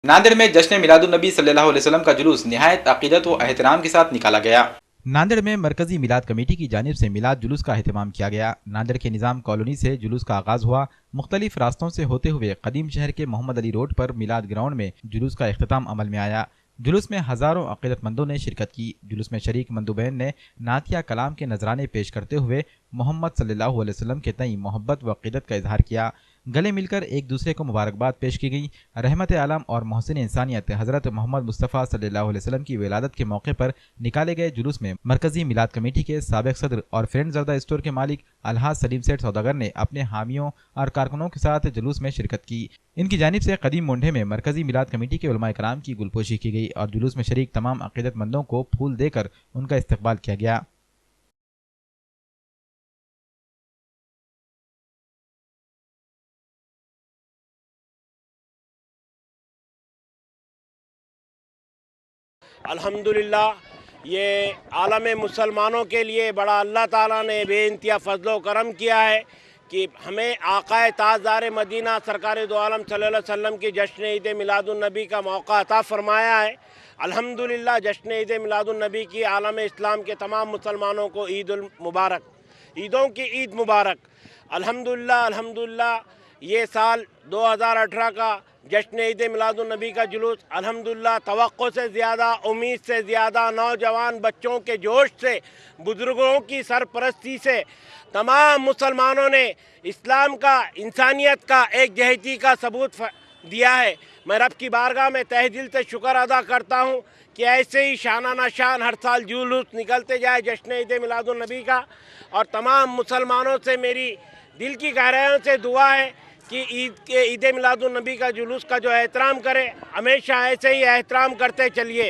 नांदेड़ में जश्न मिलादुन्नबी सल्लल्लाहु अलैहि वसल्लम का जुलूस निहायत अकीदत व एहतराम के साथ निकाला गया। नांदेड़ में मरकजी मिलाद कमेटी की जानिब से मिलाद जुलूस का एहतमाम किया गया। नांदेड़ के निज़ाम कॉलोनी से जुलूस का आगाज हुआ। मुख्तलिफ रास्तों से होते हुए कदीम शहर के मोहम्मद अली रोड पर मिलाद ग्राउंड में जुलूस का इख्तिताम अमल में आया। जुलूस में हज़ारों अक़ीदतमंदों ने शिरकत की। जुलूस में शरीक मंदुबैन ने नातिया कलाम के नजराने पेश करते हुए मोहम्मद सल्लल्लाहु अलैहि वसल्लम के तई मोहब्बत व अक़ीदत का इजहार किया। गले मिलकर एक दूसरे को मुबारकबाद पेश की गई। रहमत आलम और मोहसिन इंसानियत हज़रत मोहम्मद मुस्तफ़ा सल्लल्लाहु अलैहि वसल्लम की विलादत के मौके पर निकाले गए जुलूस में मरकजी मिलाद कमेटी के साबिक़ सदर और फ्रेंड जर्दा स्टोर के मालिक अलहाज सलीम सेठ सौदागर ने अपने हामियों और कारकुनों के साथ जुलूस में शिरकत की। इनकी जानिब से कदीम मुंडे में मरकजी मिलाद कमेटी के उलमा कराम की गुलपोशी की गई और जुलूस में शरीक तमाम अक़ीदतमंदों को फूल देकर उनका इस्तकबाल किया गया। अल्हम्दुलिल्लाह ये आलम मुसलमानों के लिए बड़ा अल्लाह ताला ने बेइंतहा फ़ज़्ल व करम किया है कि हमें आक़ाए ताज़दार मदीना सरकार दो आलम सल्लल्लाहु अलैहि वसल्लम की जश्न ईद मिलादुन्नबी का मौका अता फ़रमाया है। अल्हम्दुलिल्लाह जश्न ईद मिलादुन्नबी की आलम इस्लाम के तमाम मुसलमानों को ईद उल मुबारक, ईदों की ईद मुबारक। अल्हम्दुलिल्लाह अल्हम्दुलिल्लाह ये साल 2018 का जश्न ईद मिलादुन्नबी का जुलूस अल्हम्दुलिल्लाह तवक्को से ज़्यादा, उम्मीद से ज़्यादा, नौजवान बच्चों के जोश से, बुज़ुर्गों की सरपरस्ती से तमाम मुसलमानों ने इस्लाम का, इंसानियत का, एक जहती का सबूत दिया है। मैं रब की बारगाह में तहे दिल से शुक्र अदा करता हूँ कि ऐसे ही शाना शान हर साल जुलूस निकलते जाए जश्न ईद मिलादुन्नबी का। और तमाम मुसलमानों से मेरी दिल की गहराइयों से दुआ है कि ईद मिलादुन्नबी का जुलूस का जो एहतराम करें, हमेशा ऐसे ही एहतराम करते चलिए।